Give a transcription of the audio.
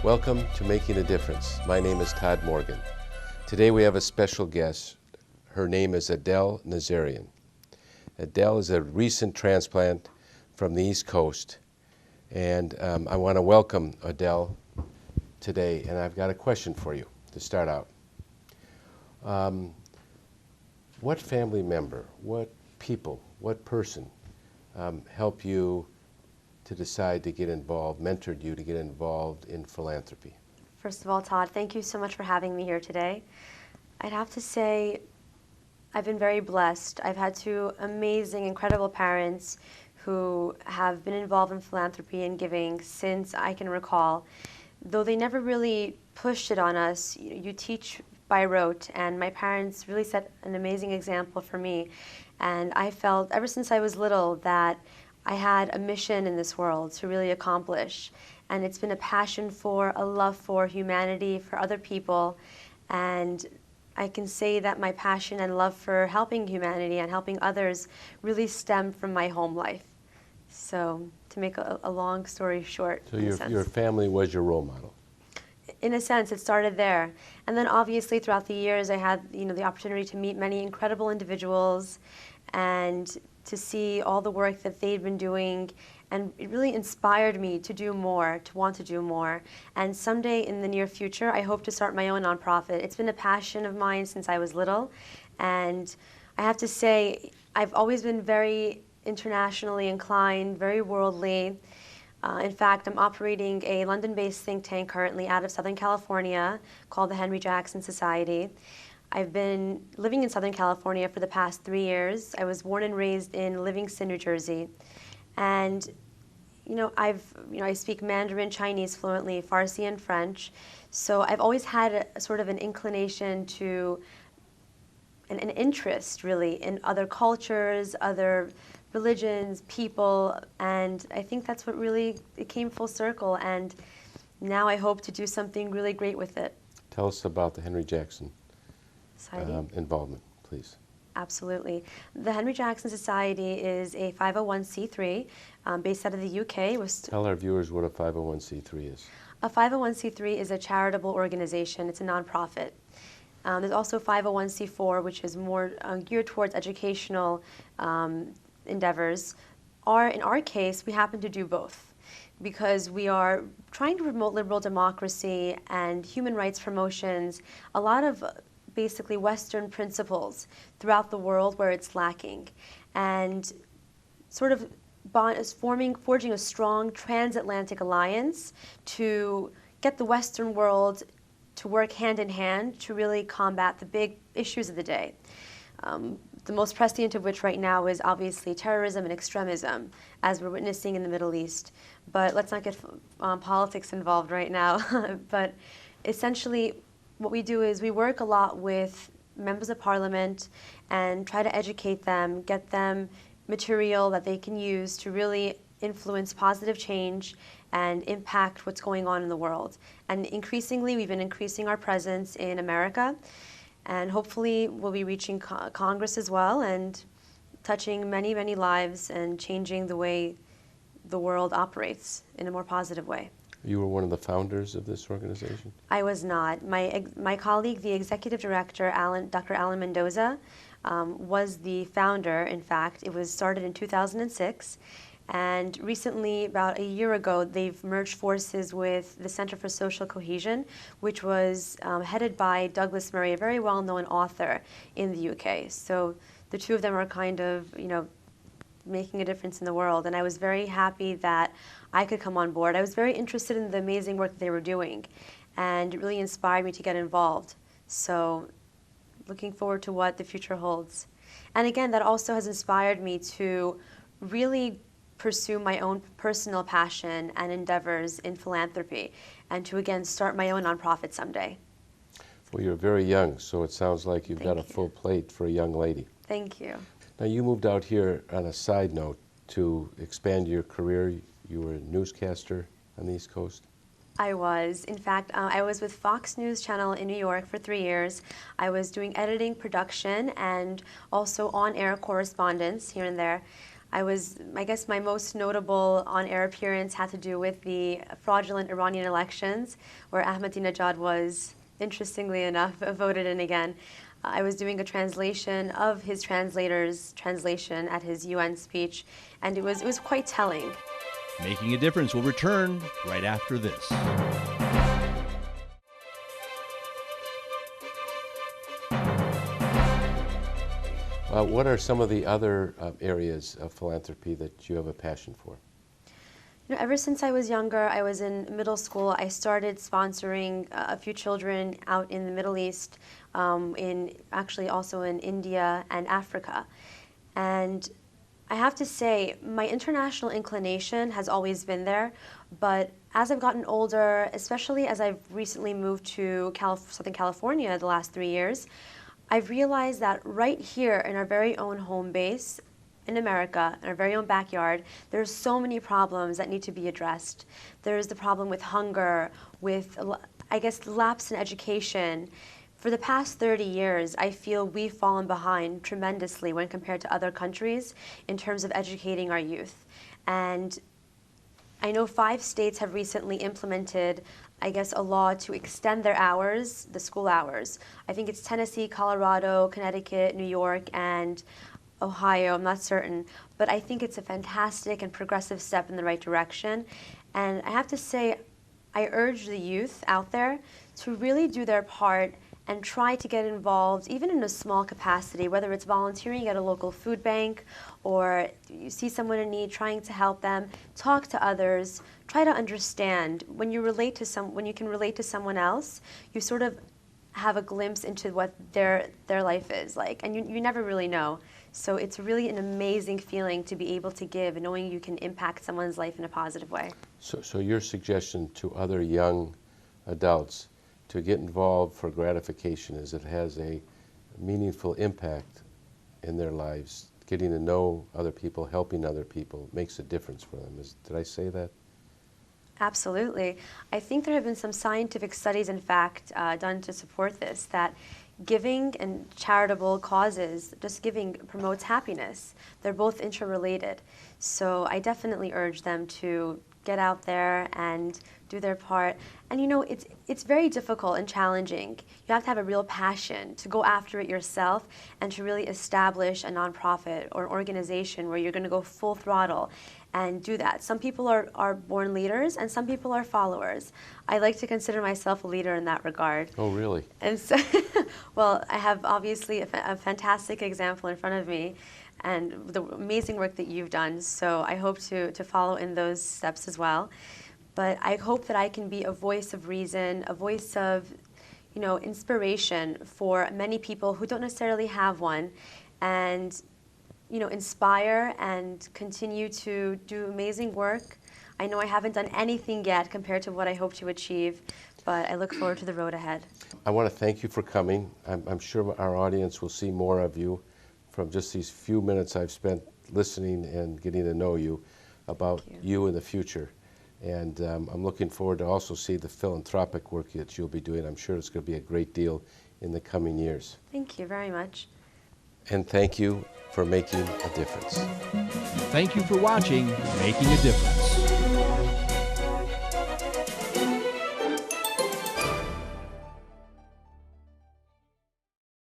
Welcome to Making a Difference. My name is Todd Morgan. Today we have a special guest. Her name is Adelle Nazarian. Adelle is a recent transplant from the East Coast, and I want to welcome Adelle today, and I've got a question for you to start out. What family member, what people, what person helped you to decide to get involved, mentored you to get involved in philanthropy? First of all, Todd, thank you so much for having me here today. I'd have to say I've been very blessed. I've had two amazing, incredible parents who have been involved in philanthropy and giving since I can recall. Though they never really pushed it on us, you teach by rote, and my parents really set an amazing example for me. And I felt ever since I was little that I had a mission in this world to really accomplish, and it's been a passion for, a love for humanity, for other people, and I can say that my passion and love for helping humanity and helping others really stemmed from my home life. So, to make a long story short, So your family was your role model? In a sense, it started there. And then obviously throughout the years I had the opportunity to meet many incredible individuals and to see all the work that they'd been doing, and it really inspired me to do more, to want to do more. And someday in the near future, I hope to start my own nonprofit. It's been a passion of mine since I was little, and I have to say, I've always been very internationally inclined, very worldly. In fact, I'm operating a London-based think tank currently out of Southern California called the Henry Jackson Society. I've been living in Southern California for the past 3 years. I was born and raised in Livingston, New Jersey. And, I speak Mandarin, Chinese fluently, Farsi and French. So I've always had a sort of an inclination to, an interest really in other cultures, other religions, people, and I think that's what really, it came full circle, and now I hope to do something really great with it. Tell us about the Henry Jackson Society? Involvement, please. Absolutely. The Henry Jackson Society is a 501c3 based out of the UK. Tell our viewers what a 501c3 is. A 501c3 is a charitable organization. It's a nonprofit. There's also 501c4, which is more geared towards educational endeavors. In our case, we happen to do both because we are trying to promote liberal democracy and human rights promotions, a lot of basically Western principles throughout the world where it's lacking, and sort of forging a strong transatlantic alliance to get the Western world to work hand in hand to really combat the big issues of the day. The most prescient of which right now is obviously terrorism and extremism, as we're witnessing in the Middle East. But let's not get politics involved right now. But essentially, what we do is we work a lot with members of parliament and try to educate them, get them material that they can use to really influence positive change and impact what's going on in the world. And increasingly, we've been increasing our presence in America, and hopefully we'll be reaching Congress as well and touching many, many lives and changing the way the world operates in a more positive way. You were one of the founders of this organization? I was not. My colleague, the executive director, Dr. Alan Mendoza, was the founder, in fact. It was started in 2006. And recently, about a year ago, they've merged forces with the Center for Social Cohesion, which was headed by Douglas Murray, a very well-known author in the UK. So the two of them are kind of, making a difference in the world. And I was very happy that I could come on board. I was very interested in the amazing work that they were doing, and it really inspired me to get involved. So looking forward to what the future holds. And again, that also has inspired me to really pursue my own personal passion and endeavors in philanthropy, and to again start my own nonprofit someday. Well, you're very young, so it sounds like you've got a full plate for a young lady. Thank you. Now, you moved out here on a side note to expand your career. You were a newscaster on the East Coast. I was. In fact, I was with Fox News Channel in New York for 3 years. I was doing editing, production, and also on-air correspondence here and there. I guess my most notable on-air appearance had to do with the fraudulent Iranian elections, where Ahmadinejad was, interestingly enough, voted in again. I was doing a translation of his translator's translation at his UN speech, and it was quite telling. Making a Difference will return right after this. What are some of the other areas of philanthropy that you have a passion for? You know, ever since I was younger, I was in middle school, I started sponsoring a few children out in the Middle East, actually also in India and Africa. And I have to say, my international inclination has always been there, but as I've gotten older, especially as I've recently moved to Southern California the last 3 years, I've realized that right here in our very own home base in America, in our very own backyard, there's so many problems that need to be addressed. There's the problem with hunger, with, I guess, lapse in education. For the past 30 years, I feel we've fallen behind tremendously when compared to other countries in terms of educating our youth. And I know 5 states have recently implemented, I guess, a law to extend their hours, the school hours. I think it's Tennessee, Colorado, Connecticut, New York, and Ohio, I'm not certain. But I think it's a fantastic and progressive step in the right direction. And I have to say, I urge the youth out there to really do their part and try to get involved, even in a small capacity, whether it's volunteering at a local food bank or you see someone in need, trying to help them, talk to others, try to understand. When you can relate to someone else, you sort of have a glimpse into what their life is like, and you never really know. So it's really an amazing feeling to be able to give and knowing you can impact someone's life in a positive way. So your suggestion to other young adults to get involved for gratification is it has a meaningful impact in their lives. Getting to know other people, helping other people makes a difference for them. Did I say that? Absolutely. I think there have been some scientific studies, in fact, done to support this, that giving and charitable causes, just giving promotes happiness. They're both interrelated. So I definitely urge them to get out there and do their part. And you know, it's very difficult and challenging. You have to have a real passion to go after it yourself and to really establish a nonprofit or organization where you're going to go full throttle and do that. Some people are born leaders and some people are followers. I like to consider myself a leader in that regard. Oh, really? And so, well, I have obviously a fantastic example in front of me and the amazing work that you've done. So I hope to follow in those steps as well. But I hope that I can be a voice of reason, a voice of, you know, inspiration for many people who don't necessarily have one, and, you know, inspire and continue to do amazing work. I know I haven't done anything yet compared to what I hope to achieve, but I look forward to the road ahead. I want to thank you for coming. I'm sure our audience will see more of you from just these few minutes I've spent listening and getting to know you about you in the future. And I'm looking forward to also see the philanthropic work that you'll be doing. I'm sure it's going to be a great deal in the coming years. Thank you very much. And thank you for making a difference. Thank you for watching Making a Difference.